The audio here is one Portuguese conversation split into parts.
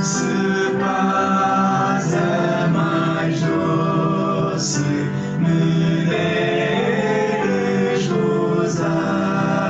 Se paz é mais doce, me deixes gozar.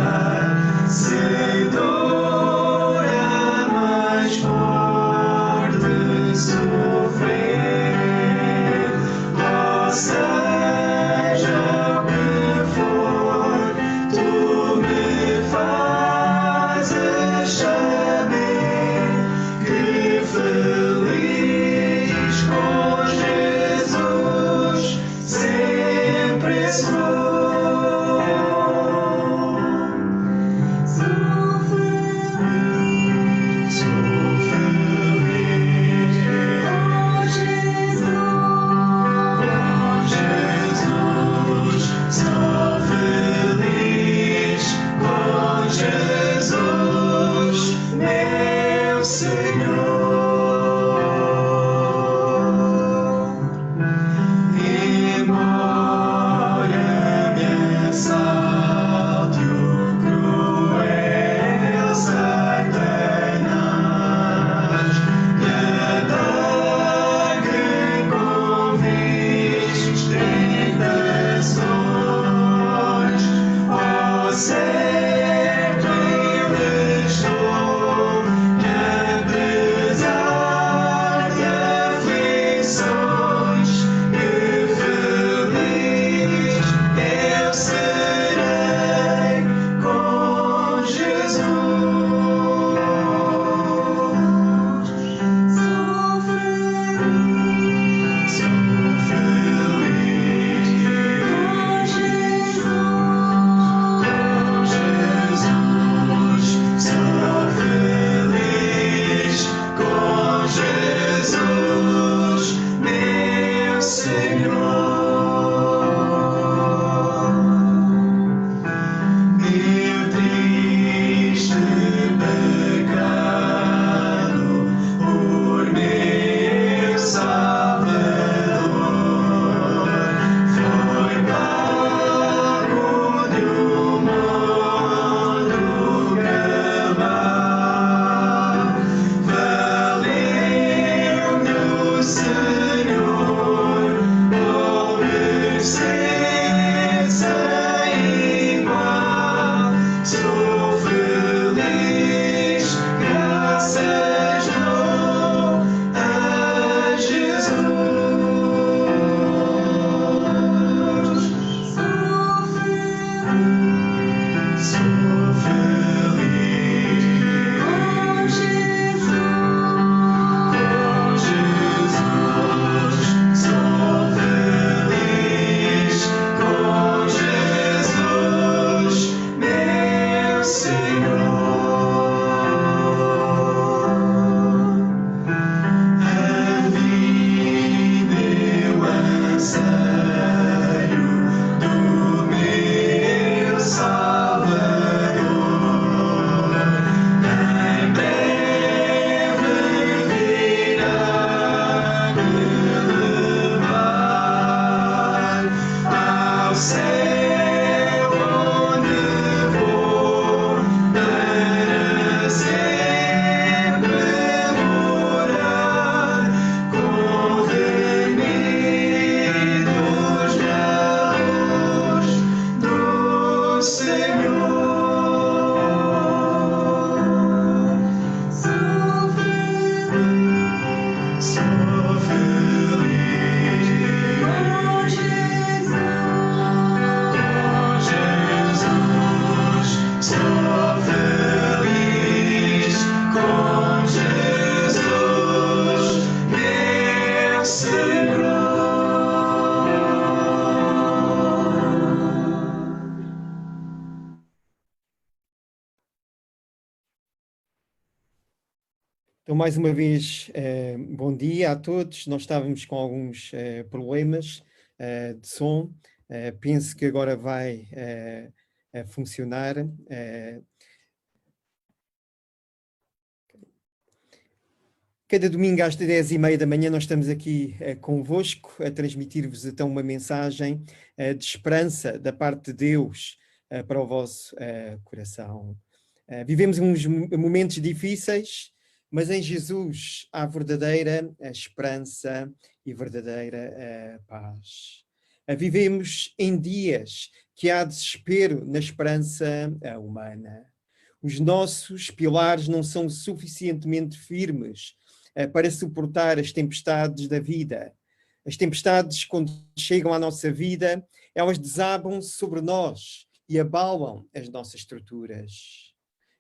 Então, mais uma vez, bom dia a todos. Nós estávamos com alguns problemas de som. Penso que agora vai funcionar. Cada domingo às 10h30 da manhã nós estamos aqui convosco a transmitir-vos então uma mensagem de esperança da parte de Deus para o vosso coração. Vivemos uns momentos difíceis, mas em Jesus há verdadeira esperança e verdadeira paz. Vivemos em dias que há desespero na esperança humana. Os nossos pilares não são suficientemente firmes para suportar as tempestades da vida. As tempestades, quando chegam à nossa vida, elas desabam sobre nós e abalam as nossas estruturas.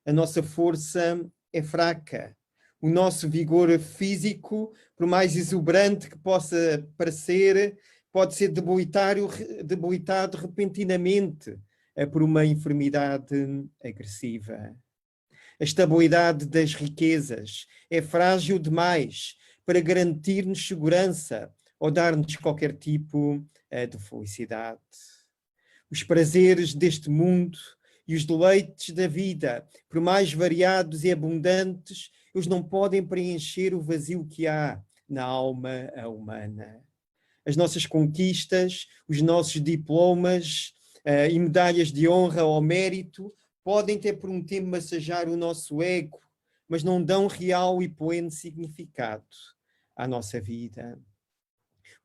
A nossa força é fraca. O nosso vigor físico, por mais exuberante que possa parecer, pode ser debilitado repentinamente por uma enfermidade agressiva. A estabilidade das riquezas é frágil demais para garantir-nos segurança ou dar-nos qualquer tipo de felicidade. Os prazeres deste mundo e os deleites da vida, por mais variados e abundantes, eles não podem preencher o vazio que há na alma humana. As nossas conquistas, os nossos diplomas e medalhas de honra ou mérito podem ter por um tempo massajar o nosso ego, mas não dão real e pleno significado à nossa vida.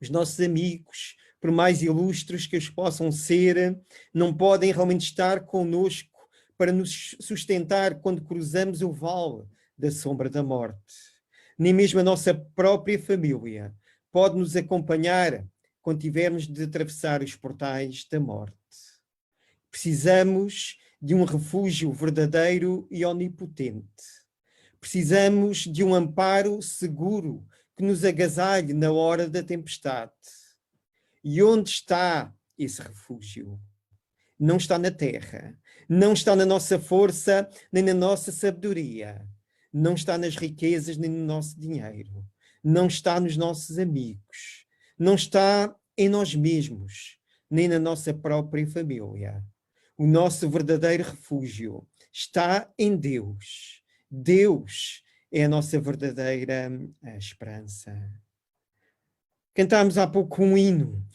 Os nossos amigos, por mais ilustres que eles possam ser, não podem realmente estar connosco para nos sustentar quando cruzamos o vale da sombra da morte. Nem mesmo a nossa própria família pode nos acompanhar quando tivermos de atravessar os portais da morte. Precisamos de um refúgio verdadeiro e onipotente. Precisamos de um amparo seguro que nos agasalhe na hora da tempestade. E onde está esse refúgio? Não está na terra, não está na nossa força, nem na nossa sabedoria, não está nas riquezas, nem no nosso dinheiro, não está nos nossos amigos, não está em nós mesmos, nem na nossa própria família. O nosso verdadeiro refúgio está em Deus. Deus é a nossa verdadeira esperança. Cantámos há pouco um hino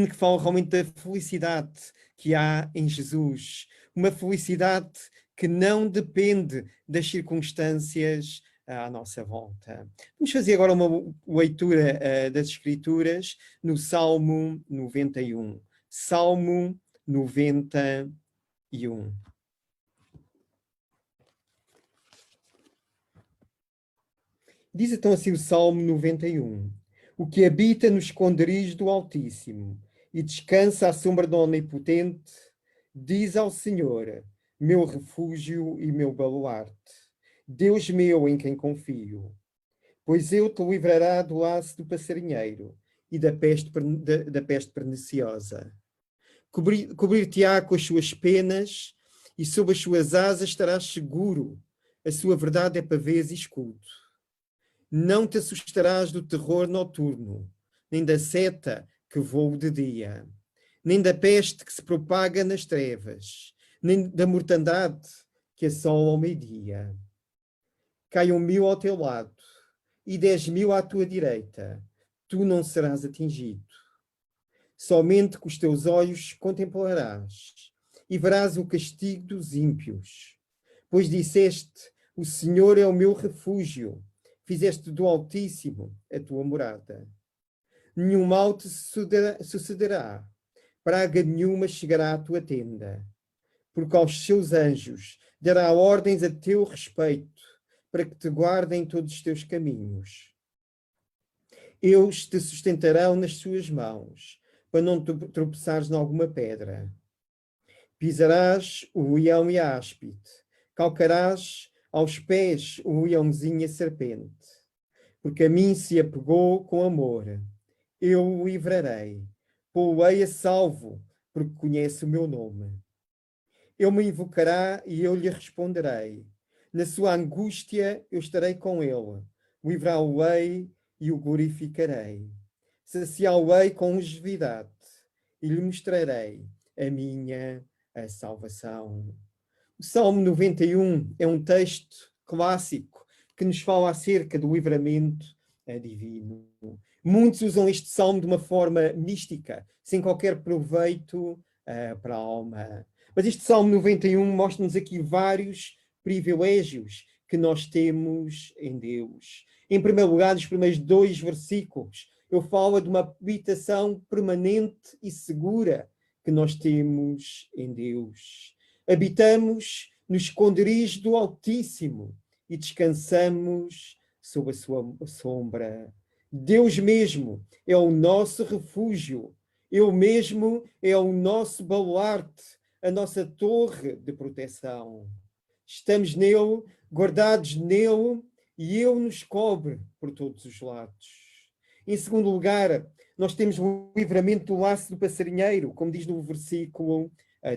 que fala realmente da felicidade que há em Jesus, uma felicidade que não depende das circunstâncias à nossa volta. Vamos fazer agora uma leitura das Escrituras no Salmo 91. Salmo 91. Diz então assim o Salmo 91. O que habita no esconderijo do Altíssimo e descansa à sombra do Onipotente, diz ao Senhor, meu refúgio e meu baluarte, Deus meu em quem confio. Pois eu te livrará do laço do passarinheiro e da peste perniciosa. Cobrir-te-á com as suas penas e sob as suas asas estarás seguro. A sua verdade é pavês e escudo. Não te assustarás do terror noturno, nem da seta que voa de dia, nem da peste que se propaga nas trevas, nem da mortandade que assola ao meio-dia. Caiam 1000 ao teu lado e 10.000 à tua direita, tu não serás atingido. Somente com os teus olhos contemplarás e verás o castigo dos ímpios. Pois disseste, o Senhor é o meu refúgio, fizeste do Altíssimo a tua morada. Nenhum mal te sucederá, praga nenhuma chegará à tua tenda, porque aos seus anjos dará ordens a teu respeito, para que te guardem todos os teus caminhos. Eles te sustentarão nas suas mãos, para não tropeçares em alguma pedra. Pisarás o leão e a áspide, calcarás aos pés o leãozinho e a serpente. Porque a mim se apegou com amor, eu o livrarei, pô-lo-ei a salvo, porque conhece o meu nome. Ele me invocará e eu lhe responderei. Na sua angústia eu estarei com ele. Livrá-lo-ei e o glorificarei. Saciá-lo-ei com longevidade e lhe mostrarei a salvação. O Salmo 91 é um texto clássico que nos fala acerca do livramento divino. Muitos usam este salmo de uma forma mística, sem qualquer proveito para a alma. Mas este Salmo 91 mostra-nos aqui vários privilégios que nós temos em Deus. Em primeiro lugar, os primeiros 2 versículos, eu falo de uma habitação permanente e segura que nós temos em Deus. Habitamos no esconderijo do Altíssimo e descansamos sob a sua sombra. Deus mesmo é o nosso refúgio. Ele mesmo é o nosso baluarte, a nossa torre de proteção. Estamos nele, guardados nele, e ele nos cobre por todos os lados. Em segundo lugar, nós temos o livramento do laço do passarinheiro, como diz no versículo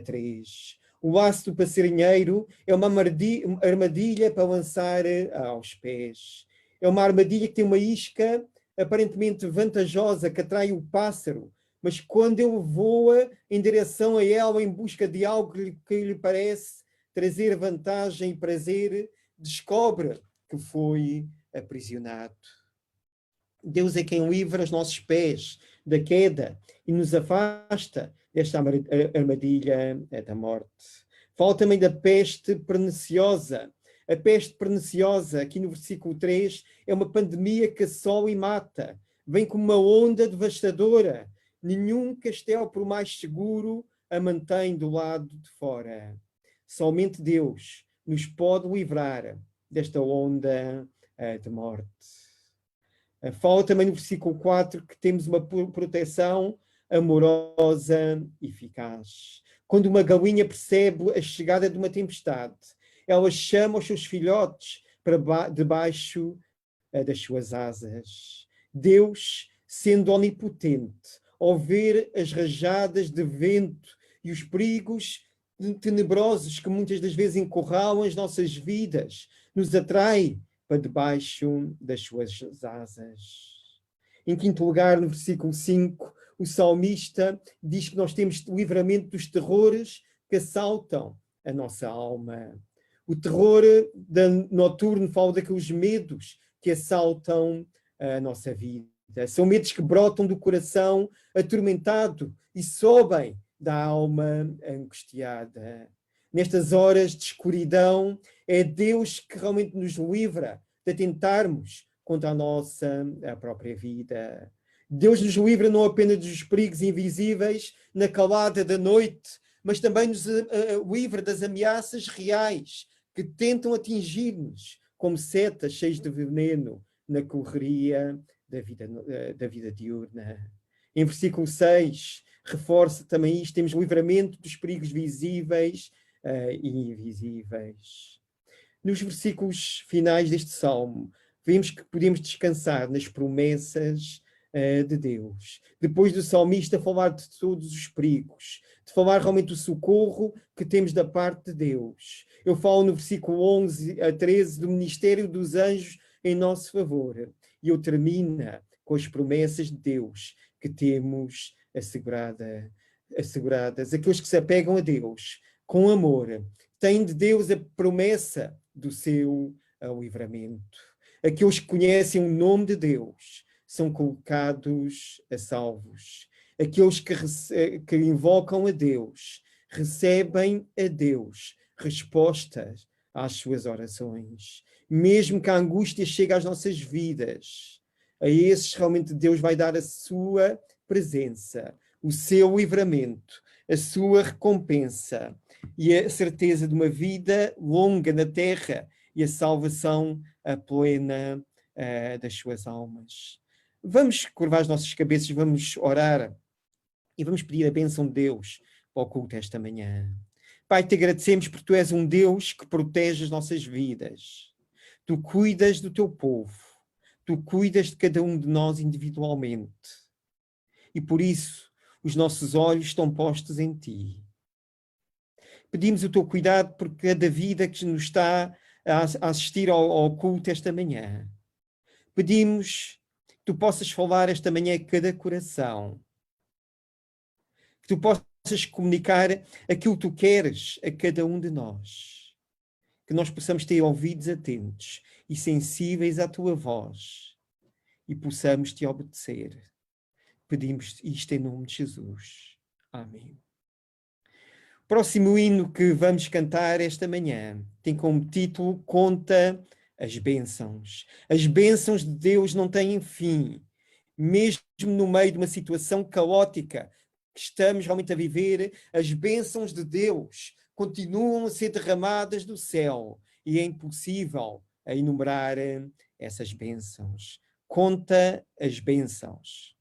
3. O laço do passarinheiro é uma armadilha para lançar aos pés. É uma armadilha que tem uma isca aparentemente vantajosa que atrai o pássaro, mas quando ele voa em direção a ela em busca de algo que lhe parece trazer vantagem e prazer, descobre que foi aprisionado. Deus é quem livra os nossos pés da queda e nos afasta desta armadilha da morte. Fala também da peste perniciosa. A peste perniciosa, aqui no versículo 3, é uma pandemia que assola e mata. Vem como uma onda devastadora. Nenhum castelo, por mais seguro, a mantém do lado de fora. Somente Deus nos pode livrar desta onda de morte. Fala também no versículo 4 que temos uma proteção amorosa e eficaz. Quando uma galinha percebe a chegada de uma tempestade, ela chama os seus filhotes para debaixo das suas asas. Deus, sendo onipotente, ao ver as rajadas de vento e os perigos tenebrosos que muitas das vezes encurralam as nossas vidas, nos atrai para debaixo das suas asas. Em quinto lugar, no versículo 5, o salmista diz que nós temos livramento dos terrores que assaltam a nossa alma. O terror noturno fala daqueles medos que assaltam a nossa vida. São medos que brotam do coração atormentado e sobem da alma angustiada. Nestas horas de escuridão, é Deus que realmente nos livra de atentarmos contra a própria vida. Deus nos livra não apenas dos perigos invisíveis na calada da noite, mas também nos livra das ameaças reais que tentam atingir-nos como setas cheias de veneno na correria da vida diurna. Em versículo 6, reforça também isto, temos livramento dos perigos visíveis e invisíveis. Nos versículos finais deste salmo, vemos que podemos descansar nas promessas de Deus. Depois do salmista falar de todos os perigos, de falar realmente do socorro que temos da parte de Deus. Eu falo no versículo 11 a 13 do ministério dos anjos em nosso favor. E eu termino com as promessas de Deus que temos asseguradas. Aqueles que se apegam a Deus com amor têm de Deus a promessa do seu livramento. Aqueles que conhecem o nome de Deus são colocados a salvos. Aqueles que invocam a Deus recebem a Deus respostas às suas orações. Mesmo que a angústia chegue às nossas vidas, a esses realmente Deus vai dar a sua presença, o seu livramento, a sua recompensa e a certeza de uma vida longa na terra e a salvação plena das suas almas. Vamos curvar as nossas cabeças, vamos orar e vamos pedir a bênção de Deus para o culto esta manhã. Pai, te agradecemos porque tu és um Deus que protege as nossas vidas. Tu cuidas do teu povo. Tu cuidas de cada um de nós individualmente. E por isso, os nossos olhos estão postos em ti. Pedimos o teu cuidado por cada vida que nos está a assistir ao culto esta manhã. Pedimos que tu possas falar esta manhã a cada coração. Que tu possas comunicar aquilo que tu queres a cada um de nós. Que nós possamos ter ouvidos atentos e sensíveis à tua voz e possamos te obedecer. Pedimos isto em nome de Jesus. Amém. O próximo hino que vamos cantar esta manhã tem como título Conta as bênçãos. As bênçãos de Deus não têm fim. Mesmo no meio de uma situação caótica que estamos realmente a viver, as bênçãos de Deus continuam a ser derramadas do céu e é impossível a enumerar essas bênçãos. Conta as bênçãos.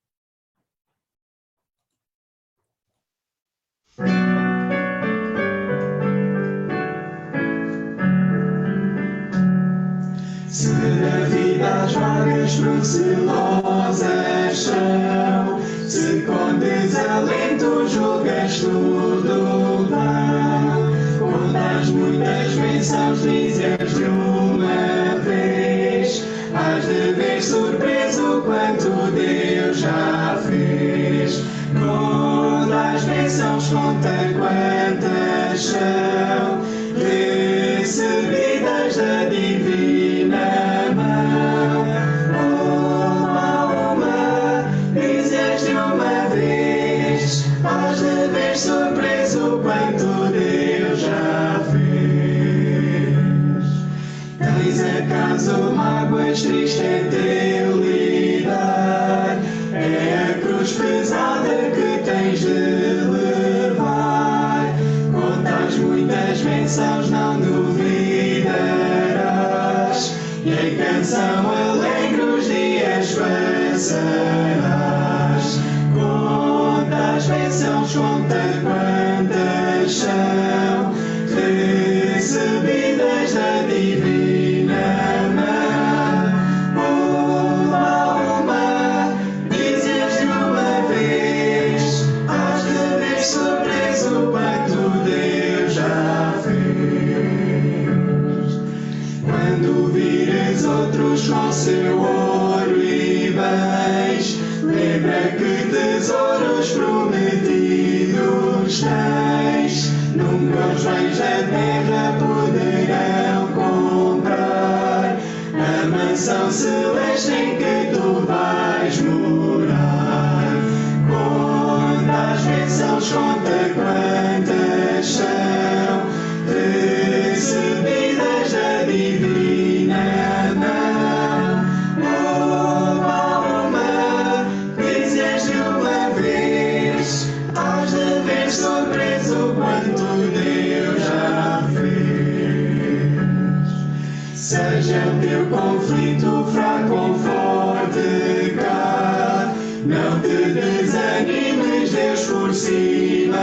Se a vida as vagas procelosas são, se com desalento julgas tudo vão, contas muitas bênçãos dizes de uma vez, has de ver surpreso quanto Deus já fez. Conta as bênçãos, conta quantas são, recebidas da divina mão. Uma, dizes de uma vez, has de ver surpreso quanto Deus já fez. Tens acaso mágoas, triste é teu lidar, é a cruz pesada que tens de levar. Contas muitas bênçãos, não duvidarás, e em canção alegre os dias passarás. Conta as bênçãos, conta quantas são, recebidas da divina mão. Uma, dizes de uma vez, has de ver surpreso quanto Deus já fez. Quando vires outros com seu ouro e bens, lembra que tesouros prometidos tens. Nunca os bens da terra poderão comprar a mansão celeste em que tu vais morar. Conta as bênçãos, conta quantas são, recebidas da divina mão. Uma, dizes de uma vez, has de ver surpreso quanto Deus já fez. Seja o teu conflito fraco ou forte cá, não te desanimes, Deus por cima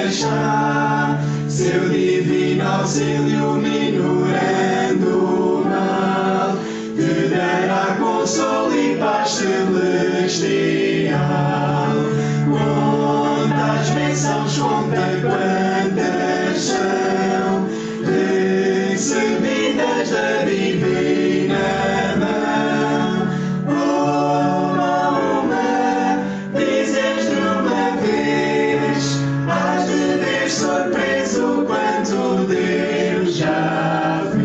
está. Seu divino auxílio minorando o mal, te dará consolo e paz celestial. Conta as bênçãos, conta quantas são, recebidas da divina mão. Uma, dizes de uma vez, has de ver surpreso quanto Deus já fez.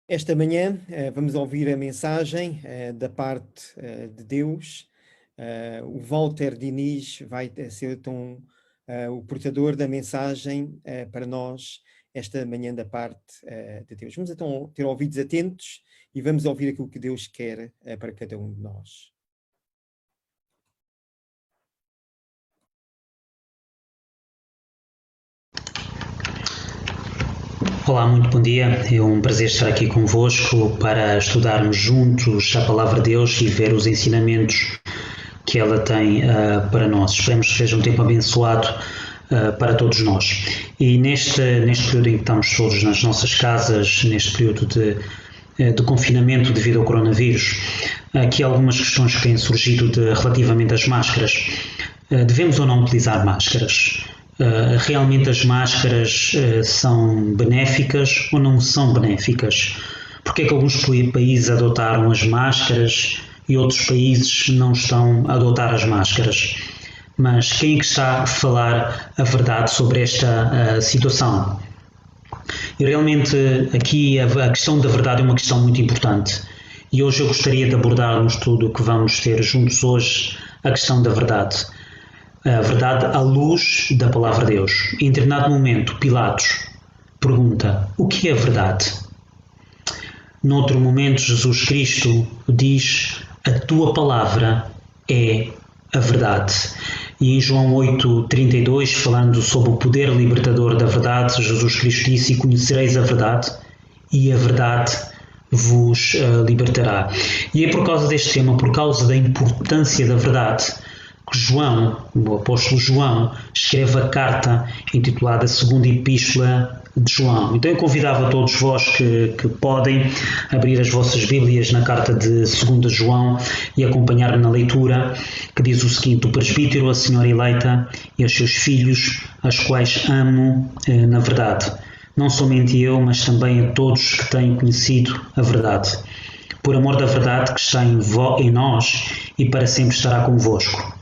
Esta manhã vamos ouvir a mensagem da parte de Deus. O Walter Diniz vai ser então o portador da mensagem para nós esta manhã da parte de Deus. Vamos então ter ouvidos atentos e vamos ouvir aquilo que Deus quer para cada um de nós. Olá, muito bom dia. É um prazer estar aqui convosco para estudarmos juntos a Palavra de Deus e ver os ensinamentos que ela tem para nós. Esperamos que seja um tempo abençoado para todos nós. E neste período em que estamos todos nas nossas casas, neste período de confinamento devido ao coronavírus, aqui algumas questões que têm surgido relativamente às máscaras. Devemos ou não utilizar máscaras? Realmente as máscaras são benéficas ou não são benéficas? Porque é que alguns países adotaram as máscaras e outros países não estão a adotar as máscaras? Mas quem é que está a falar a verdade sobre esta situação? E realmente aqui a questão da verdade é uma questão muito importante. E hoje eu gostaria de abordar no estudo que vamos ter juntos hoje a questão da verdade. A verdade à luz da palavra de Deus. Em determinado momento, Pilatos pergunta: o que é verdade? Noutro momento, Jesus Cristo diz: a tua palavra é a verdade. E em João 8,32, falando sobre o poder libertador da verdade, Jesus Cristo disse: e conhecereis a verdade, e a verdade vos libertará. E é por causa deste tema, por causa da importância da verdade, que João, o apóstolo João, escreve a carta intitulada Segunda Epístola de João. Então eu convidava a todos vós que podem abrir as vossas Bíblias na carta de 2 João e acompanhar-me na leitura, que diz o seguinte: o presbítero, a senhora eleita e aos seus filhos, aos quais amo na verdade. Não somente eu, mas também a todos que têm conhecido a verdade. Por amor da verdade que está em nós e para sempre estará conosco.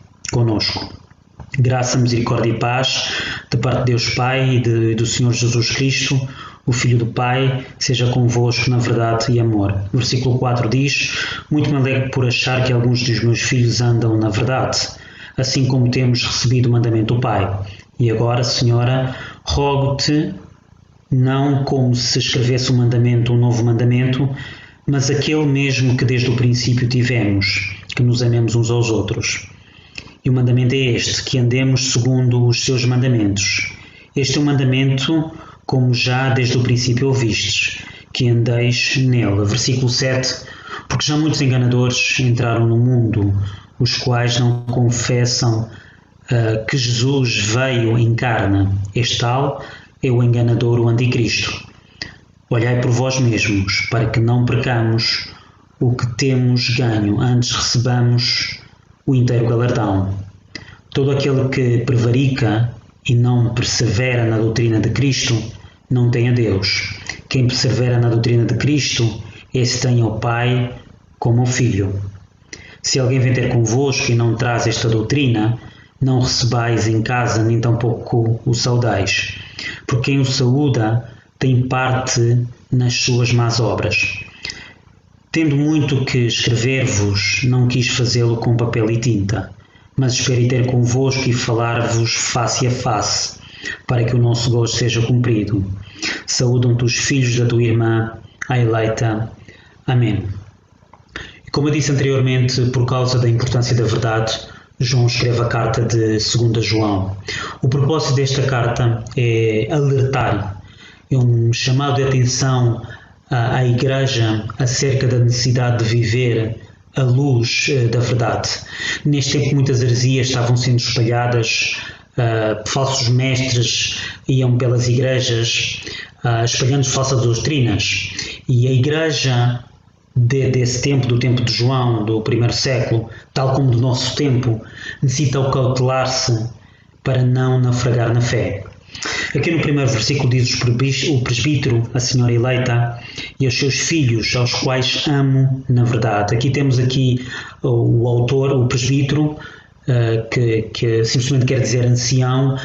Graça, misericórdia e paz da parte de Deus Pai e do Senhor Jesus Cristo, o Filho do Pai, seja convosco na verdade e amor. O versículo 4 diz: muito me alegro por achar que alguns dos meus filhos andam na verdade, assim como temos recebido o mandamento do Pai. E agora, Senhora, rogo-te, não como se escrevesse um novo mandamento, mas aquele mesmo que desde o princípio tivemos, que nos amemos uns aos outros. E o mandamento é este, que andemos segundo os seus mandamentos. Este é um mandamento, como já desde o princípio ouvistes, que andeis nele. Versículo 7, porque já muitos enganadores entraram no mundo, os quais não confessam que Jesus veio em carne. Este tal é o enganador, o anticristo. Olhai por vós mesmos, para que não percamos o que temos ganho, antes recebamos o inteiro galardão. Todo aquele que prevarica e não persevera na doutrina de Cristo, não tem a Deus. Quem persevera na doutrina de Cristo, esse tem ao Pai como ao Filho. Se alguém vem ter convosco e não traz esta doutrina, não recebais em casa, nem tampouco o saudais. Porque quem o saúda tem parte nas suas más obras. Tendo muito que escrever-vos, não quis fazê-lo com papel e tinta, mas esperei ter convosco e falar-vos face a face, para que o nosso gozo seja cumprido. Saúdam-te os filhos da tua irmã, a eleita. Amém. E como eu disse anteriormente, por causa da importância da verdade, João escreve a carta de 2 João. O propósito desta carta é alertar, é um chamado de atenção à Igreja acerca da necessidade de viver à luz da verdade. Neste tempo muitas heresias estavam sendo espalhadas, falsos mestres iam pelas igrejas espalhando falsas doutrinas, e a Igreja desse tempo, do tempo de João, do primeiro século, tal como do nosso tempo, necessita cautelar-se para não naufragar na fé. Aqui no primeiro versículo diz o presbítero, a senhora eleita e os seus filhos, aos quais amo na verdade. Aqui temos o autor, o presbítero, que simplesmente quer dizer ancião,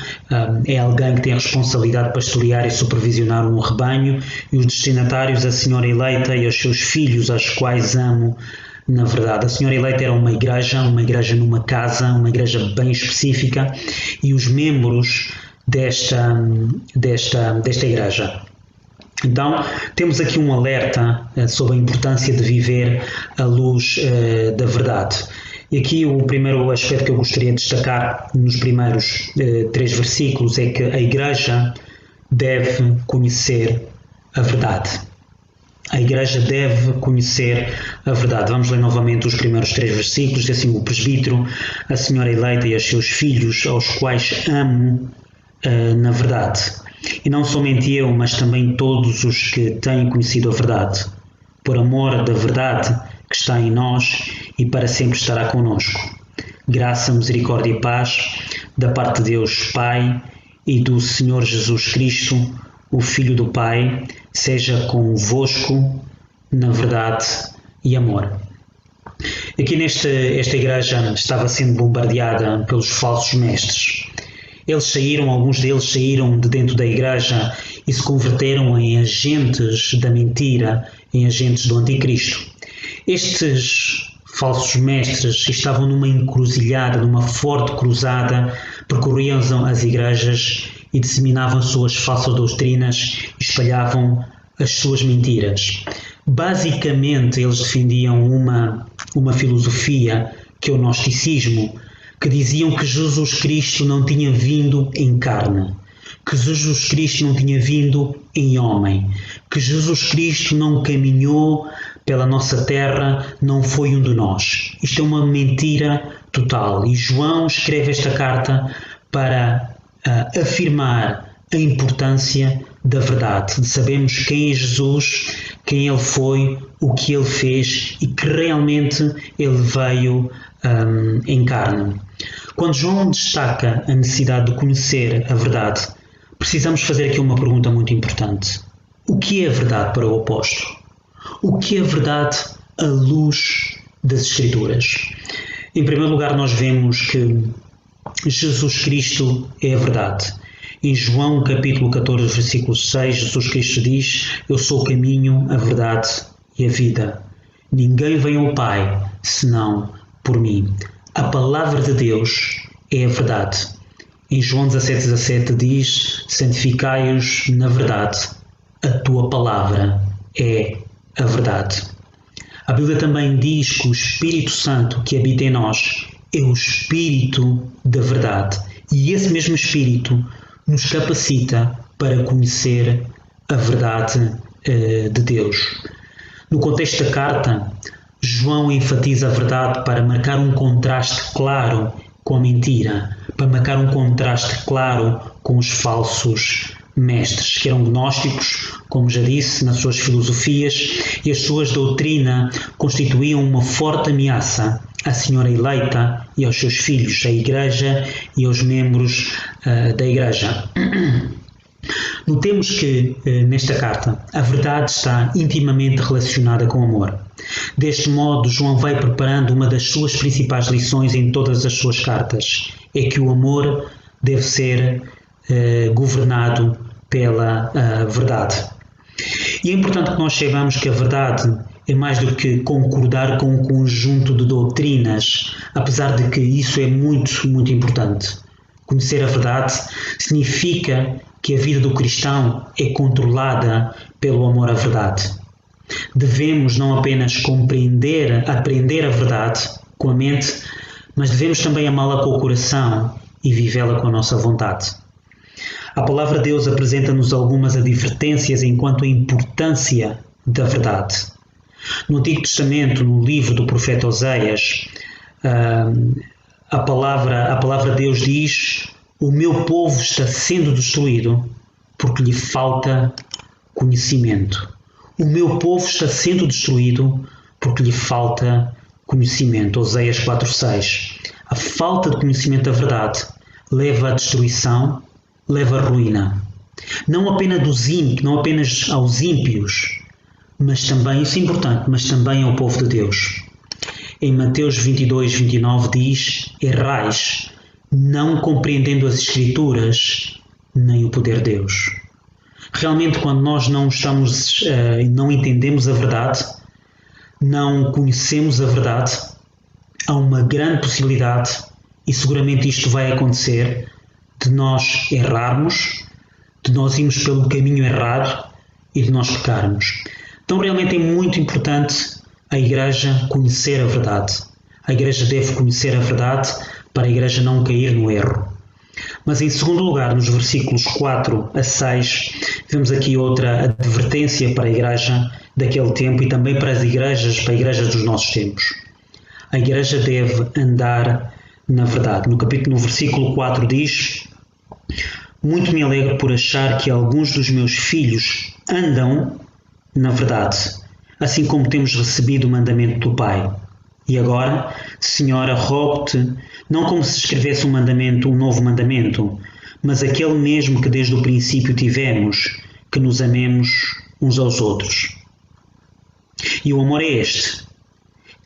é alguém que tem a responsabilidade de pastorear e supervisionar um rebanho, e os destinatários, a senhora eleita e os seus filhos, aos quais amo na verdade. A senhora eleita era uma igreja numa casa, uma igreja bem específica, e os membros desta igreja. Então, temos aqui um alerta sobre a importância de viver à luz da verdade. E aqui o primeiro aspecto que eu gostaria de destacar nos primeiros 3 versículos é que a Igreja deve conhecer a verdade. A Igreja deve conhecer a verdade. Vamos ler novamente os primeiros 3 versículos. Diz assim: o presbítero, a senhora eleita e os seus filhos, aos quais amo na verdade. E não somente eu, mas também todos os que têm conhecido a verdade. por amor da verdade que está em nós e para sempre estará conosco. Graça, misericórdia e paz da parte de Deus Pai e do Senhor Jesus Cristo, o Filho do Pai, seja convosco na verdade e amor. Aqui esta igreja estava sendo bombardeada pelos falsos mestres. Alguns deles saíram de dentro da igreja e se converteram em agentes da mentira, em agentes do anticristo. Estes falsos mestres estavam numa encruzilhada, numa forte cruzada, percorriam as igrejas e disseminavam suas falsas doutrinas e espalhavam as suas mentiras. Basicamente, eles defendiam uma filosofia, que é o gnosticismo, que diziam que Jesus Cristo não tinha vindo em carne, que Jesus Cristo não tinha vindo em homem, que Jesus Cristo não caminhou pela nossa terra, não foi um de nós. Isto é uma mentira total. E João escreve esta carta para afirmar a importância da verdade, de sabermos quem é Jesus, quem Ele foi, o que Ele fez e que realmente Ele veio em carne. Quando João destaca a necessidade de conhecer a verdade, precisamos fazer aqui uma pergunta muito importante. O que é a verdade para o apóstolo? O que é a verdade à luz das Escrituras? Em primeiro lugar, nós vemos que Jesus Cristo é a verdade. Em João capítulo 14, versículo 6, Jesus Cristo diz: Eu sou o caminho, a verdade e a vida. Ninguém vem ao Pai senão por mim. A palavra de Deus é a verdade. Em João 17,17 diz: Santificai-os na verdade. A tua palavra é a verdade. A Bíblia também diz que o Espírito Santo que habita em nós é o Espírito da verdade. E esse mesmo Espírito nos capacita para conhecer a verdade de Deus. No contexto da carta, João enfatiza a verdade para marcar um contraste claro com a mentira, para marcar um contraste claro com os falsos mestres, que eram gnósticos, como já disse, nas suas filosofias, e as suas doutrinas constituíam uma forte ameaça à Senhora eleita e aos seus filhos, à Igreja e aos membros da Igreja. Notemos que, nesta carta, a verdade está intimamente relacionada com o amor. Deste modo, João vai preparando uma das suas principais lições em todas as suas cartas, é que o amor deve ser governado pela verdade. E é importante que nós saibamos que a verdade é mais do que concordar com um conjunto de doutrinas, apesar de que isso é muito, muito importante. Conhecer a verdade significa que a vida do cristão é controlada pelo amor à verdade. Devemos não apenas aprender a verdade com a mente, mas devemos também amá-la com o coração e vivê-la com a nossa vontade. A palavra de Deus apresenta-nos algumas advertências enquanto à importância da verdade. No Antigo Testamento, no livro do profeta Oséias, a palavra de Deus diz: o meu povo está sendo destruído porque lhe falta conhecimento. O meu povo está sendo destruído porque lhe falta conhecimento. Oséias 4,6. A falta de conhecimento da verdade leva à destruição, leva à ruína. Não apenas aos ímpios, mas também, isso é importante, mas também ao povo de Deus. Em Mateus 22:29 diz: errais, não compreendendo as Escrituras, nem o poder de Deus. Realmente, quando nós não entendemos a verdade, não conhecemos a verdade, há uma grande possibilidade, e seguramente isto vai acontecer, de nós errarmos, de nós irmos pelo caminho errado e de nós pecarmos. Então, realmente é muito importante a Igreja conhecer a verdade. A Igreja deve conhecer a verdade para a Igreja não cair no erro. Mas, em segundo lugar, nos versículos 4 a 6, vemos aqui outra advertência para a Igreja daquele tempo e também para as igrejas, para a Igreja dos nossos tempos. A Igreja deve andar na verdade. No versículo 4 diz: muito me alegro por achar que alguns dos meus filhos andam na verdade, assim como temos recebido o mandamento do Pai. E agora, Senhora, rogo-te, não como se escrevesse um novo mandamento, mas aquele mesmo que desde o princípio tivemos, que nos amemos uns aos outros. E o amor é este,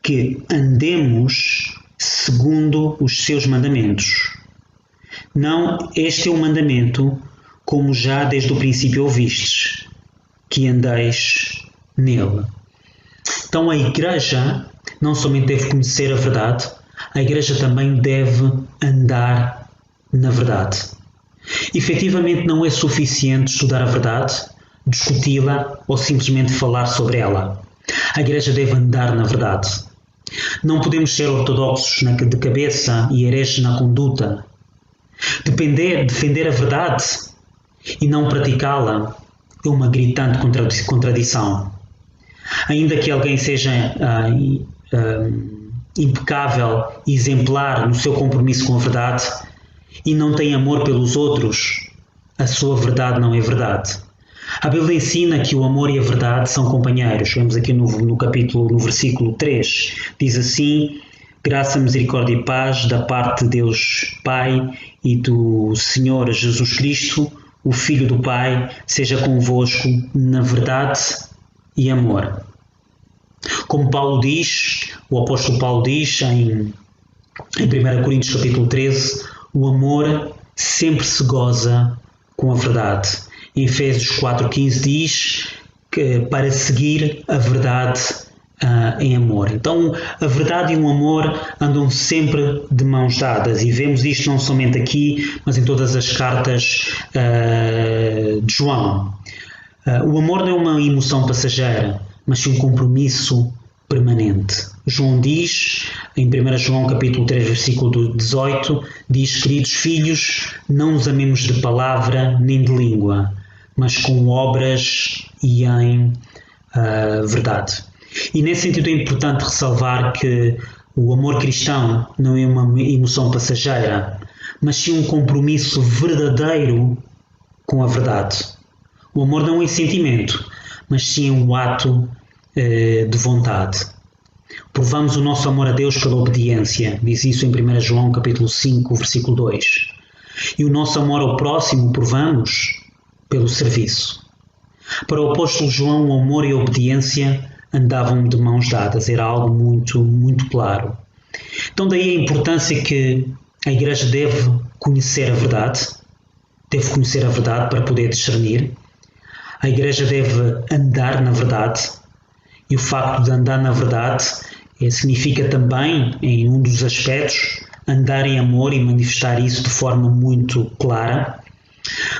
que andemos segundo os seus mandamentos. Não, este é o mandamento, como já desde o princípio ouvistes, que andeis nele. Então a Igreja não somente deve conhecer a verdade, a Igreja também deve andar na verdade. Efetivamente não é suficiente estudar a verdade, discuti-la ou simplesmente falar sobre ela. A Igreja deve andar na verdade. Não podemos ser ortodoxos de cabeça e hereges na conduta. Defender a verdade e não praticá-la é uma gritante contradição. Ainda que alguém seja impecável e exemplar no seu compromisso com a verdade e não tem amor pelos outros, a sua verdade não é verdade. A Bíblia ensina que o amor e a verdade são companheiros. Vemos aqui no versículo 3. Diz assim: graça, misericórdia e paz da parte de Deus Pai e do Senhor Jesus Cristo, o Filho do Pai, seja convosco na verdade e amor. Como Paulo diz, o apóstolo Paulo diz em 1 Coríntios capítulo 13, o amor sempre se goza com a verdade. Em Efésios 4,15 diz que para seguir a verdade em amor. Então, a verdade e o amor andam sempre de mãos dadas, e vemos isto não somente aqui, mas em todas as cartas de João. O amor não é uma emoção passageira, mas sim um compromisso permanente. João diz, em 1 João capítulo 3, versículo 18, diz: queridos filhos, não nos amemos de palavra nem de língua, mas com obras e em verdade. E nesse sentido é importante ressalvar que o amor cristão não é uma emoção passageira, mas sim um compromisso verdadeiro com a verdade. O amor não é sentimento, mas sim um ato de vontade. Provamos o nosso amor a Deus pela obediência, diz isso em 1 João capítulo 5, versículo 2. E o nosso amor ao próximo provamos pelo serviço. Para o apóstolo João, o amor e a obediência andavam de mãos dadas, era algo muito, muito claro. Então daí a importância que a Igreja deve conhecer a verdade para poder discernir. A Igreja deve andar na verdade, e o facto de andar na verdade significa também, em um dos aspectos, andar em amor e manifestar isso de forma muito clara.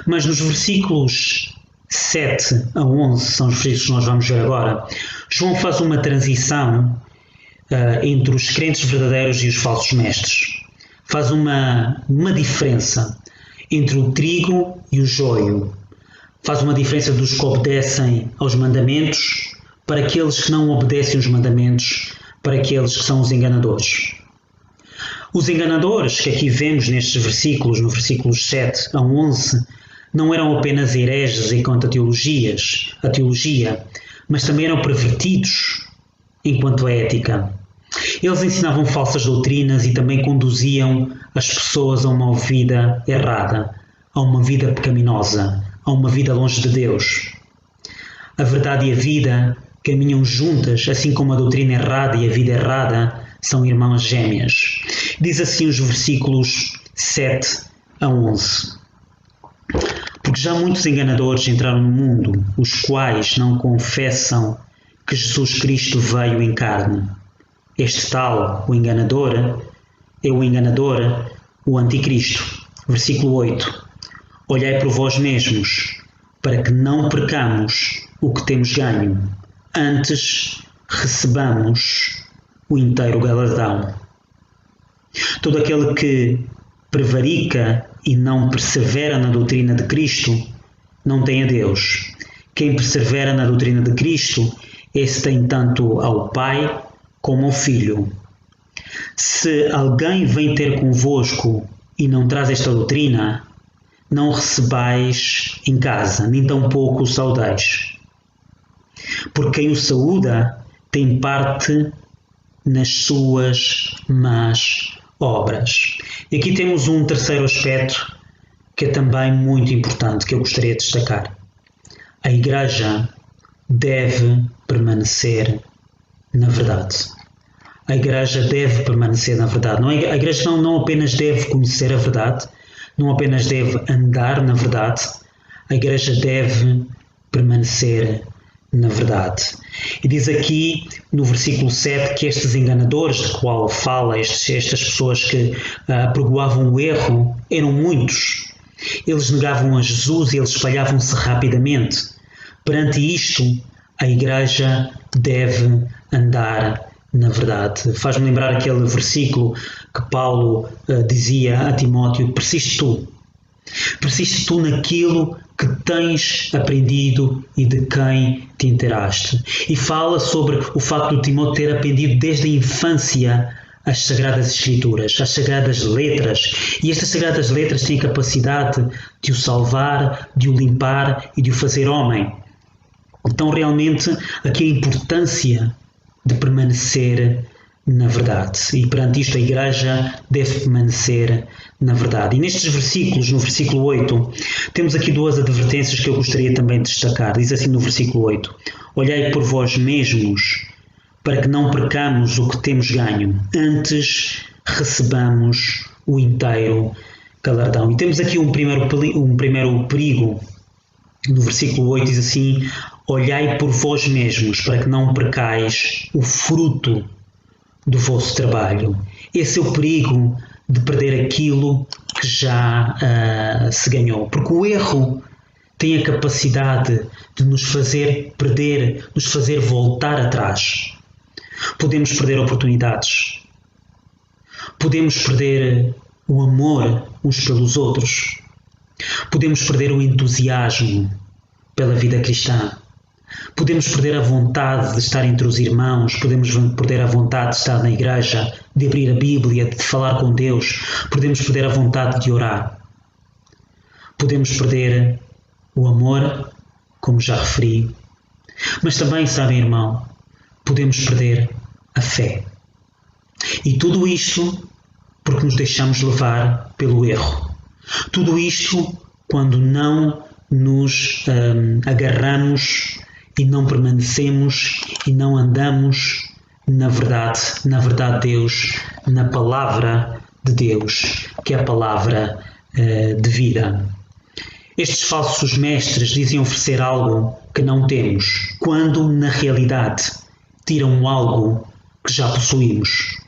Mas nos versículos 7 a 11, são os versículos que nós vamos ver agora, João faz uma transição entre os crentes verdadeiros e os falsos mestres. Faz uma diferença entre o trigo e o joio. Faz uma diferença dos que obedecem aos mandamentos para aqueles que não obedecem os mandamentos, para aqueles que são os enganadores. Os enganadores que aqui vemos nestes versículos, no versículos 7 a 11, não eram apenas hereges enquanto a teologia, mas também eram pervertidos enquanto a ética. Eles ensinavam falsas doutrinas e também conduziam as pessoas a uma vida errada, a uma vida pecaminosa, a uma vida longe de Deus. A verdade e a vida caminham juntas, assim como a doutrina errada e a vida errada são irmãs gêmeas. Diz assim os versículos 7 a 11. Porque já muitos enganadores entraram no mundo, os quais não confessam que Jesus Cristo veio em carne. Este tal, o enganador, o anticristo. Versículo 8. Olhai por vós mesmos, para que não percamos o que temos ganho, antes recebamos o inteiro galardão. Todo aquele que prevarica e não persevera na doutrina de Cristo não tem a Deus. Quem persevera na doutrina de Cristo, esse tem tanto ao Pai como ao Filho. Se alguém vem ter convosco e não traz esta doutrina, não recebais em casa, nem tampouco o saudeis. porque quem o saúda tem parte nas suas más obras. E aqui temos um terceiro aspecto que é também muito importante, que eu gostaria de destacar. A Igreja deve permanecer na verdade. A Igreja deve permanecer na verdade. A Igreja não apenas deve conhecer a verdade, não apenas deve andar na verdade, a Igreja deve permanecer na verdade. E diz aqui no versículo 7 que estes enganadores de qual fala, estas pessoas que apregoavam o erro, eram muitos. Eles negavam a Jesus e eles espalhavam-se rapidamente. Perante isto, a Igreja deve andar na verdade. Faz-me lembrar aquele versículo que Paulo dizia a Timóteo: persiste tu naquilo que tens aprendido e de quem te inteiraste. E fala sobre o facto de Timóteo ter aprendido desde a infância as Sagradas Escrituras, as Sagradas Letras. E estas Sagradas Letras têm a capacidade de o salvar, de o limpar e de o fazer homem. Então, realmente, aqui a importância de permanecer na verdade. E perante isto a Igreja deve permanecer na verdade. E nestes versículos, no versículo 8, temos aqui duas advertências que eu gostaria também de destacar. Diz assim no versículo 8: olhai por vós mesmos, para que não percamos o que temos ganho, antes recebamos o inteiro galardão. E temos aqui um primeiro perigo. No versículo 8 diz assim: olhai por vós mesmos, para que não percais o fruto do vosso trabalho. Esse é o perigo de perder aquilo que já se ganhou. Porque o erro tem a capacidade de nos fazer perder, nos fazer voltar atrás. Podemos perder oportunidades. Podemos perder o amor uns pelos outros. Podemos perder o entusiasmo pela vida cristã. Podemos perder a vontade de estar entre os irmãos, podemos perder a vontade de estar na igreja, de abrir a Bíblia, de falar com Deus, podemos perder a vontade de orar. Podemos perder o amor, como já referi, mas também, sabem, irmão, podemos perder a fé. E tudo isto porque nos deixamos levar pelo erro. Tudo isto quando não nos agarramos e não permanecemos e não andamos na verdade de Deus, na palavra de Deus, que é a palavra de vida. Estes falsos mestres dizem oferecer algo que não temos, quando na realidade tiram algo que já possuímos.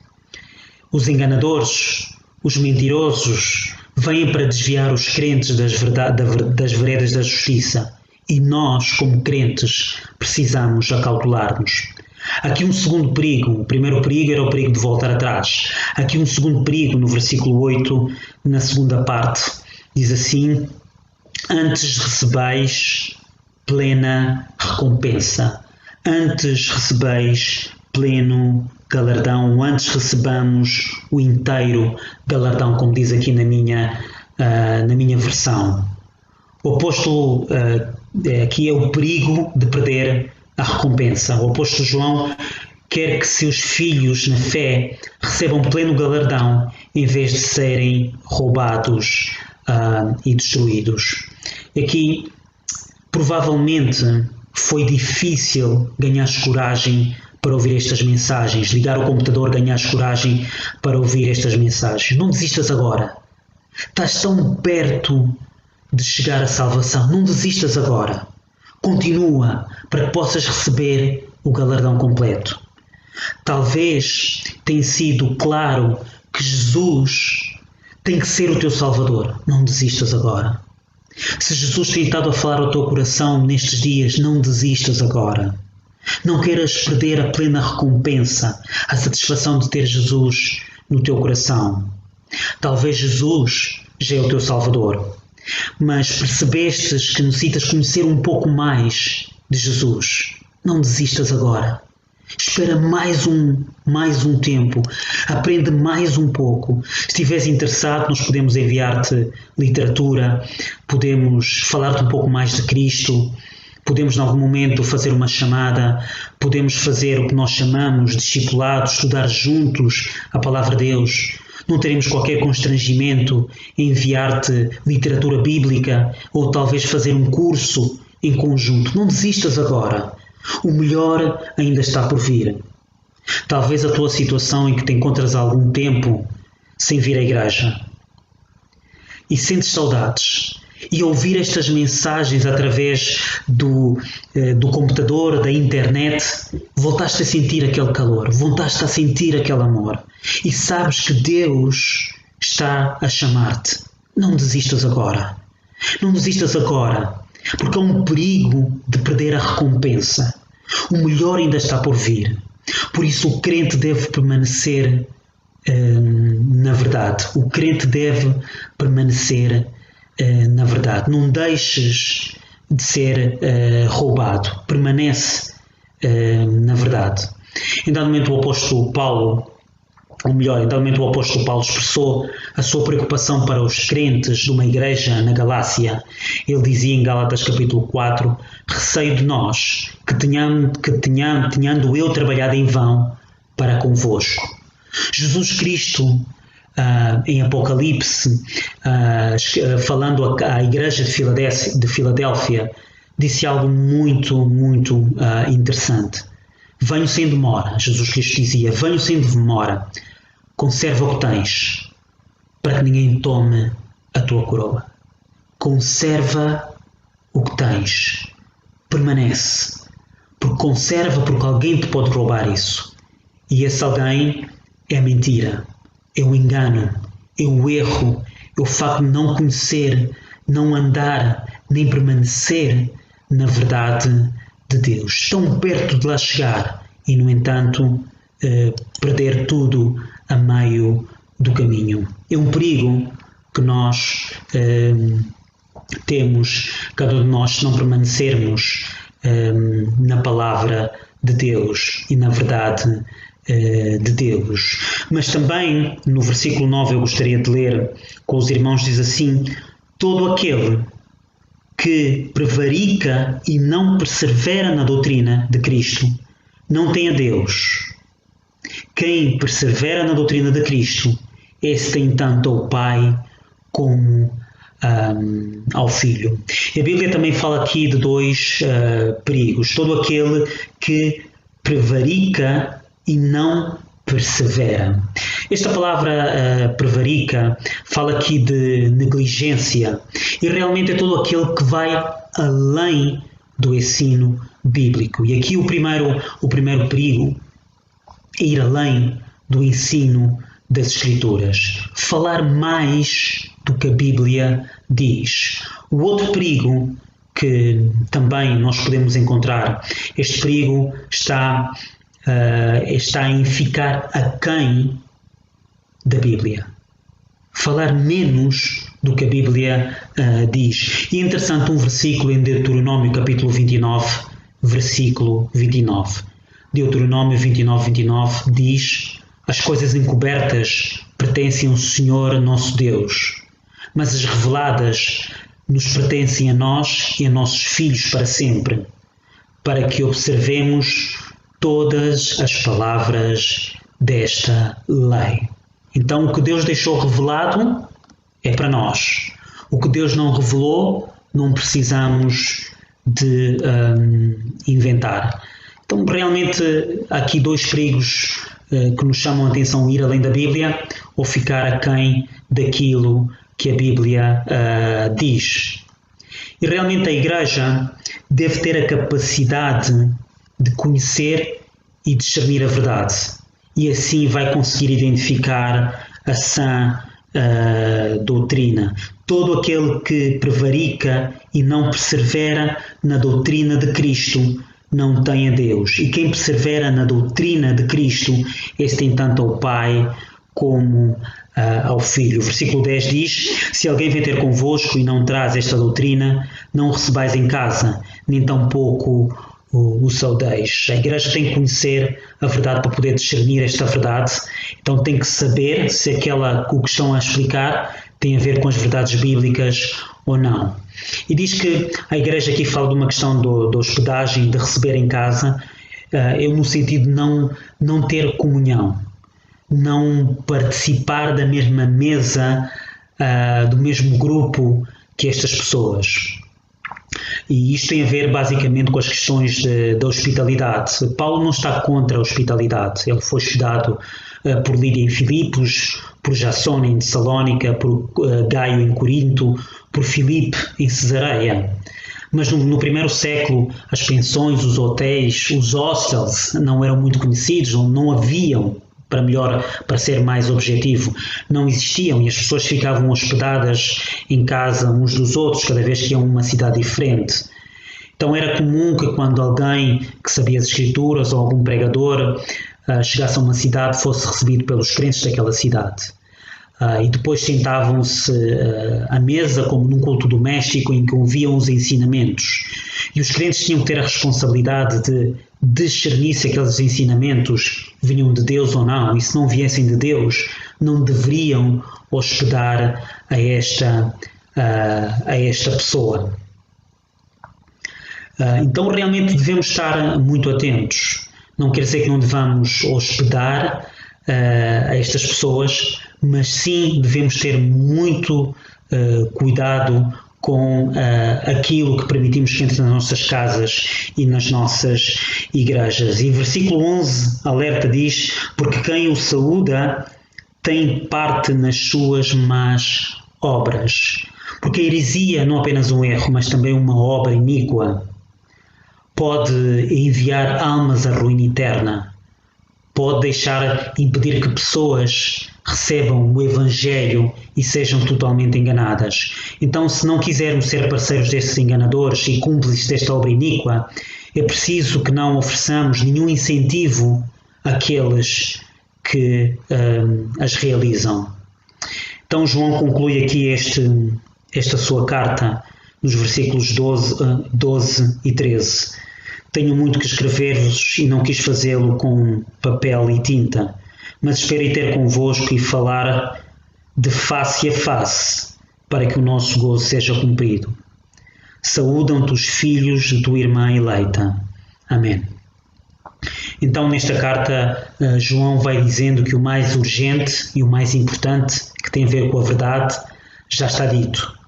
Os enganadores, os mentirosos, vêm para desviar os crentes das veredas da justiça. E nós, como crentes, precisamos acautelar-nos. Aqui um segundo perigo. O primeiro perigo era o perigo de voltar atrás. Aqui um segundo perigo, no versículo 8, na segunda parte, diz assim: antes recebeis plena recompensa. Antes recebeis pleno galardão. Antes recebamos o inteiro galardão, como diz aqui na minha versão. O apóstolo aqui é o perigo de perder a recompensa. O apóstolo João quer que seus filhos na fé recebam pleno galardão em vez de serem roubados e destruídos. Aqui, provavelmente, foi difícil ganhar coragem para ouvir estas mensagens, ligar o computador, ganhar coragem para ouvir estas mensagens. Não desistas agora. Estás tão perto de chegar à salvação. Não desistas agora. Continua para que possas receber o galardão completo. Talvez tenha sido claro que Jesus tem que ser o teu Salvador. Não desistas agora. Se Jesus tem estado a falar ao teu coração nestes dias, não desistas agora. Não queiras perder a plena recompensa, a satisfação de ter Jesus no teu coração. Talvez Jesus já é o teu Salvador, mas percebestes que necessitas conhecer um pouco mais de Jesus. Não desistas agora. Espera mais um tempo. Aprende mais um pouco. Se estiveres interessado, nós podemos enviar-te literatura, podemos falar-te um pouco mais de Cristo. podemos, em algum momento, fazer uma chamada, podemos fazer o que nós chamamos de discipulado, estudar juntos a Palavra de Deus. Não teremos qualquer constrangimento em enviar-te literatura bíblica ou talvez fazer um curso em conjunto. Não desistas agora. O melhor ainda está por vir. Talvez a tua situação em que te encontras há algum tempo sem vir à igreja e sentes saudades, e ouvir estas mensagens através do computador, da internet, voltaste a sentir aquele calor, voltaste a sentir aquele amor e sabes que Deus está a chamar-te. Não desistas agora. Não desistas agora, porque há um perigo de perder a recompensa. O melhor ainda está por vir. Por isso o crente deve permanecer na verdade. O crente deve permanecer na verdade. Não deixes de ser roubado. Permanece na verdade. Em dado momento o apóstolo Paulo, ou melhor, em dado momento o apóstolo Paulo expressou a sua preocupação para os crentes de uma igreja na Galácia. Ele dizia em Gálatas capítulo 4: receio de nós que tenhando eu trabalhado em vão para convosco. Jesus Cristo, em Apocalipse, falando à igreja de Filadélfia, disse algo muito, muito interessante. Venho sem demora, Jesus Cristo dizia, venho sem demora, conserva o que tens, para que ninguém tome a tua coroa. Conserva o que tens, permanece, porque conserva, porque alguém te pode roubar isso. E esse alguém é a mentira, é o engano, é o erro, é o facto de não conhecer, não andar, nem permanecer na verdade de Deus. Tão perto de lá chegar e, no entanto, perder tudo a meio do caminho. É um perigo que nós temos, cada um de nós, se não permanecermos na palavra de Deus e na verdade de Deus. Mas também, no versículo 9, eu gostaria de ler com os irmãos, diz assim: todo aquele que prevarica e não persevera na doutrina de Cristo não tem a Deus. Quem persevera na doutrina de Cristo, esse tem tanto ao Pai como ao Filho. A Bíblia também fala aqui de dois perigos. Todo aquele que prevarica e não persevera. Esta palavra prevarica fala aqui de negligência e realmente é todo aquele que vai além do ensino bíblico. E aqui o primeiro perigo é ir além do ensino das Escrituras. Falar mais do que a Bíblia diz. O outro perigo que também nós podemos encontrar, este perigo está em ficar aquém da Bíblia. Falar menos do que a Bíblia diz. E é interessante um versículo em Deuteronômio capítulo 29, versículo 29. Deuteronômio 29, 29 diz: as coisas encobertas pertencem ao Senhor nosso Deus, mas as reveladas nos pertencem a nós e a nossos filhos para sempre, para que observemos todas as palavras desta lei. Então, o que Deus deixou revelado é para nós. O que Deus não revelou, não precisamos de inventar. Então, realmente, há aqui dois perigos que nos chamam a atenção: ir além da Bíblia ou ficar aquém daquilo que a Bíblia diz. E realmente a Igreja deve ter a capacidade de conhecer e discernir a verdade, e assim vai conseguir identificar a sã doutrina. Todo aquele que prevarica e não persevera na doutrina de Cristo não tem a Deus, e quem persevera na doutrina de Cristo, esse tem tanto ao Pai como ao Filho. O versículo 10 diz: se alguém vem ter convosco e não traz esta doutrina, não o recebais em casa, nem tampouco o saudeis. A Igreja tem que conhecer a verdade para poder discernir esta verdade. Então tem que saber se o que estão a explicar tem a ver com as verdades bíblicas ou não. E diz que a Igreja aqui fala de uma questão da hospedagem, de receber em casa, eu no sentido de não ter comunhão, não participar da mesma mesa, do mesmo grupo que estas pessoas. E isto tem a ver basicamente com as questões da hospitalidade. Paulo não está contra a hospitalidade. Ele foi estudado por Lídia em Filipos, por Jasson em Tessalónica, por Gaio em Corinto, por Filipe em Cesareia. Mas no primeiro século as pensões, os hotéis, os hostels não eram muito conhecidos, não haviam, para ser mais objetivo, não existiam e as pessoas ficavam hospedadas em casa uns dos outros cada vez que iam a uma cidade diferente. Então era comum que quando alguém que sabia as escrituras ou algum pregador chegasse a uma cidade fosse recebido pelos crentes daquela cidade. E depois sentavam-se à mesa como num culto doméstico em que ouviam os ensinamentos. E os crentes tinham que ter a responsabilidade de discernir se aqueles ensinamentos vinham de Deus ou não, e se não viessem de Deus, não deveriam hospedar a esta pessoa. Então realmente devemos estar muito atentos. Não quer dizer que não devamos hospedar a estas pessoas, mas sim devemos ter muito cuidado com aquilo que permitimos que entre nas nossas casas e nas nossas igrejas. E versículo 11, alerta, diz: porque quem o saúda tem parte nas suas más obras. Porque a heresia não é apenas um erro, mas também uma obra iníqua. Pode enviar almas à ruína eterna. Pode impedir que pessoas recebam o Evangelho e sejam totalmente enganadas. Então, se não quisermos ser parceiros destes enganadores e cúmplices desta obra iníqua, é preciso que não ofereçamos nenhum incentivo àqueles que as realizam. Então, João conclui aqui esta sua carta nos versículos 12 e 13. Tenho muito que escrever-vos e não quis fazê-lo com papel e tinta, mas esperei ter convosco e falar de face a face, para que o nosso gozo seja cumprido. Saúdam-te os filhos de tua irmã eleita. Amém. Então, nesta carta, João vai dizendo que o mais urgente e o mais importante, que tem a ver com a verdade, já está dito.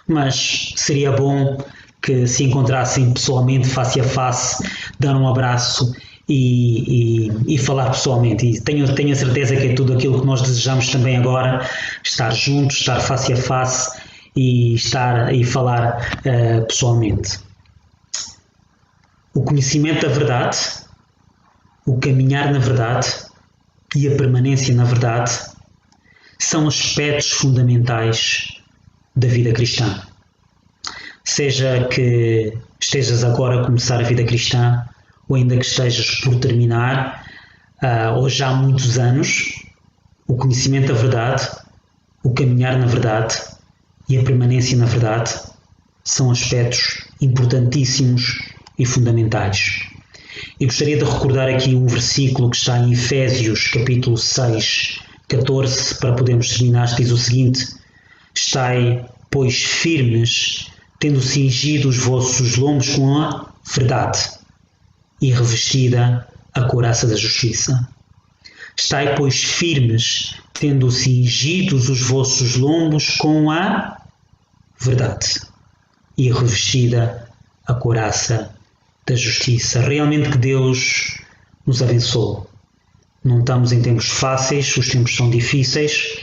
Mas seria bom que se encontrassem pessoalmente, face a face, dar um abraço e falar pessoalmente. E tenho a certeza que é tudo aquilo que nós desejamos também agora, estar juntos, estar face a face e falar pessoalmente. O conhecimento da verdade, o caminhar na verdade e a permanência na verdade são aspectos fundamentais da vida cristã. Seja que estejas agora a começar a vida cristã, ou ainda que estejas por terminar, ou já há muitos anos, o conhecimento da verdade, o caminhar na verdade e a permanência na verdade são aspectos importantíssimos e fundamentais. Eu gostaria de recordar aqui um versículo que está em Efésios, capítulo 6, 14, para podermos terminar, que diz o seguinte: estai, pois, firmes, tendo cingido os vossos lombos com a verdade e revestida a couraça da justiça. Estai, pois, firmes, tendo cingidos os vossos lombos com a verdade e revestida a couraça da justiça. Realmente que Deus nos abençoe. Não estamos em tempos fáceis, os tempos são difíceis,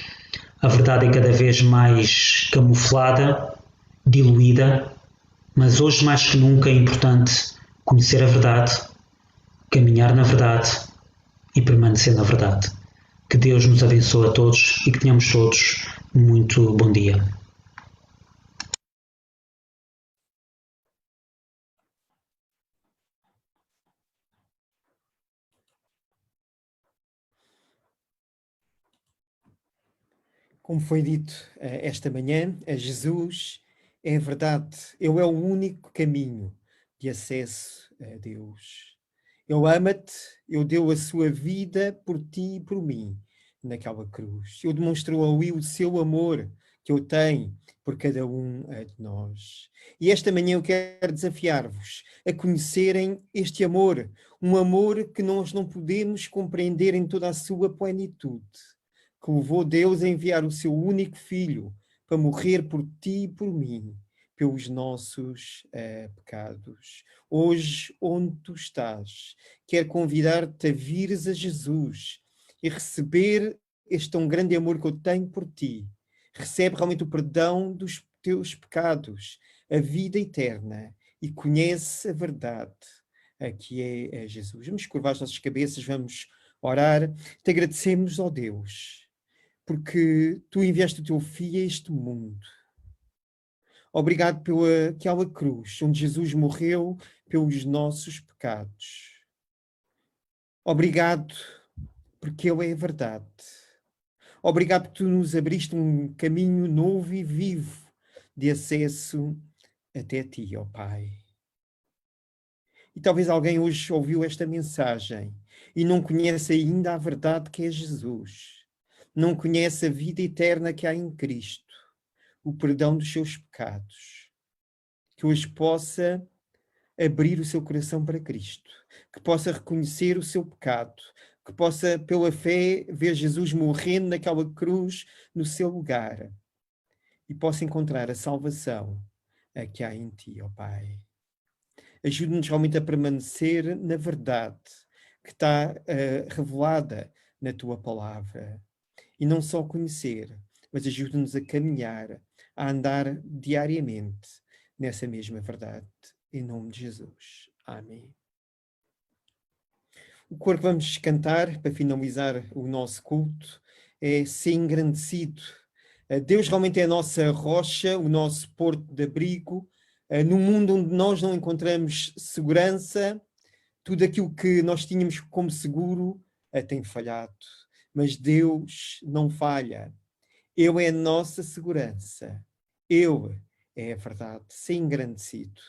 a verdade é cada vez mais camuflada, diluída, mas hoje mais que nunca é importante conhecer a verdade, caminhar na verdade e permanecer na verdade. Que Deus nos abençoe a todos e que tenhamos todos muito bom dia. Como foi dito esta manhã, Jesus é a verdade. Ele é o único caminho de acesso a Deus. Ele ama-te, ele deu a sua vida por ti e por mim naquela cruz. Ele demonstrou ali o seu amor que Ele tem por cada um de nós. E esta manhã eu quero desafiar-vos a conhecerem este amor, um amor que nós não podemos compreender em toda a sua plenitude, que levou Deus a enviar o seu único Filho para morrer por ti e por mim, pelos nossos pecados. Hoje, onde tu estás, quero convidar-te a vires a Jesus e receber este tão grande amor que eu tenho por ti. Recebe realmente o perdão dos teus pecados, a vida eterna, e conhece a verdade, que é Jesus. Vamos curvar as nossas cabeças, vamos orar. Te agradecemos, ó Deus, porque tu enviaste o teu Filho a este mundo. Obrigado pela aquela cruz, onde Jesus morreu pelos nossos pecados. Obrigado, porque Ele é a verdade. Obrigado porque tu nos abriste um caminho novo e vivo de acesso até ti, ó Pai. E talvez alguém hoje ouviu esta mensagem e não conhece ainda a verdade que é Jesus. Não conhece a vida eterna que há em Cristo, o perdão dos seus pecados. Que hoje possa abrir o seu coração para Cristo, que possa reconhecer o seu pecado, que possa, pela fé, ver Jesus morrendo naquela cruz no seu lugar e possa encontrar a salvação que há em ti, ó Pai. Ajude-nos realmente a permanecer na verdade que está revelada na tua palavra. E não só conhecer, mas ajude-nos a caminhar, a andar diariamente nessa mesma verdade. Em nome de Jesus. Amém. O coro que vamos cantar para finalizar o nosso culto é Ser Engrandecido. Deus realmente é a nossa rocha, o nosso porto de abrigo. Num mundo onde nós não encontramos segurança, tudo aquilo que nós tínhamos como seguro tem falhado. Mas Deus não falha. Ele é a nossa segurança. Ele é a verdade. Ser engrandecido.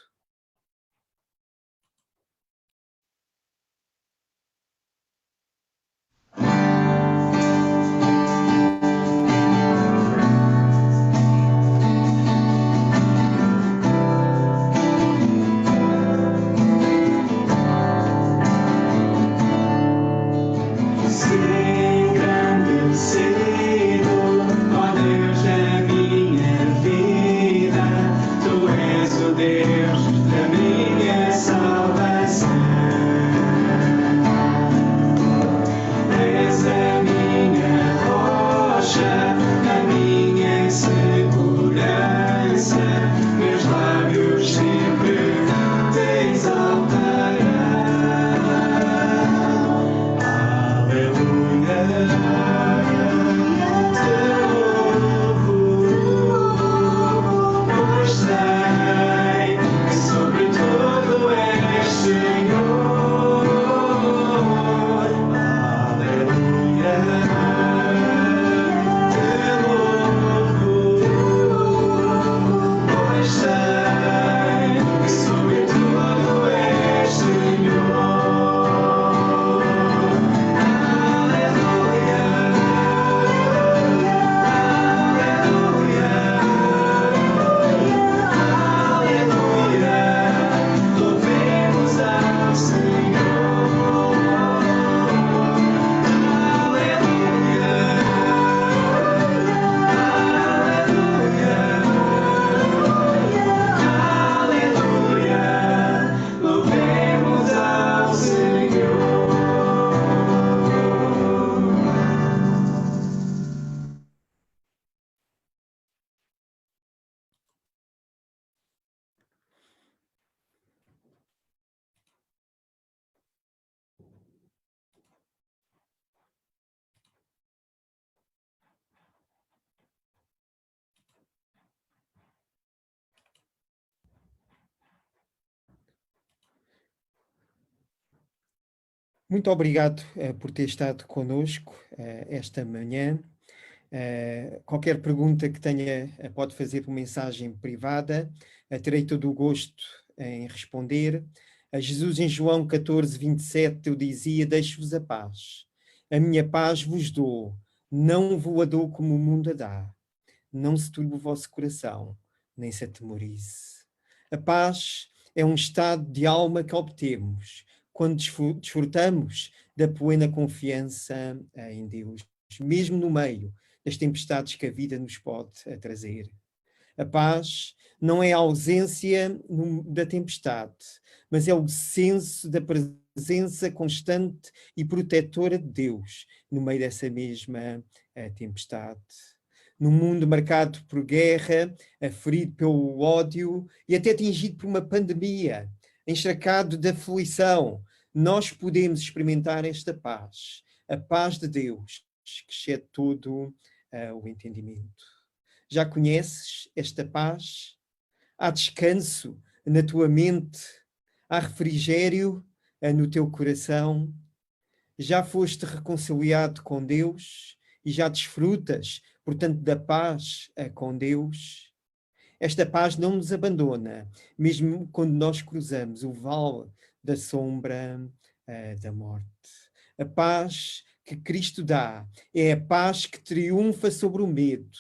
Muito obrigado por ter estado connosco esta manhã. Qualquer pergunta que tenha, pode fazer por mensagem privada. Terei todo o gosto em responder. Jesus em João 14, 27, eu dizia, deixo-vos a paz. A minha paz vos dou, não vos a dou como o mundo a dá. não se turbe o vosso coração, nem se atemorize. A paz é um estado de alma que obtemos quando desfrutamos da plena confiança em Deus, mesmo no meio das tempestades que a vida nos pode trazer. A paz não é a ausência da tempestade, mas é o senso da presença constante e protetora de Deus no meio dessa mesma tempestade. Num mundo marcado por guerra, ferido pelo ódio e até atingido por uma pandemia, encharcado de aflição, nós podemos experimentar esta paz, a paz de Deus, que excede todo o entendimento. Já conheces esta paz? Há descanso na tua mente? Há refrigério no teu coração? Já foste reconciliado com Deus e já desfrutas, portanto, da paz com Deus? Esta paz não nos abandona, mesmo quando nós cruzamos o vale da sombra da morte. A paz que Cristo dá é a paz que triunfa sobre o medo,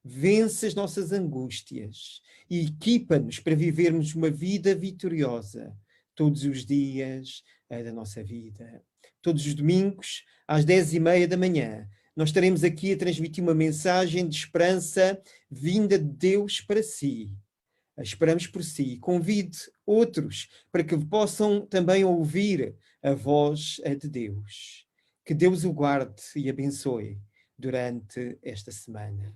vence as nossas angústias e equipa-nos para vivermos uma vida vitoriosa todos os dias da nossa vida. Todos os domingos, às 10h30 da manhã, nós estaremos aqui a transmitir uma mensagem de esperança vinda de Deus para si. Esperamos por si. Convide outros para que possam também ouvir a voz de Deus. Que Deus o guarde e abençoe durante esta semana.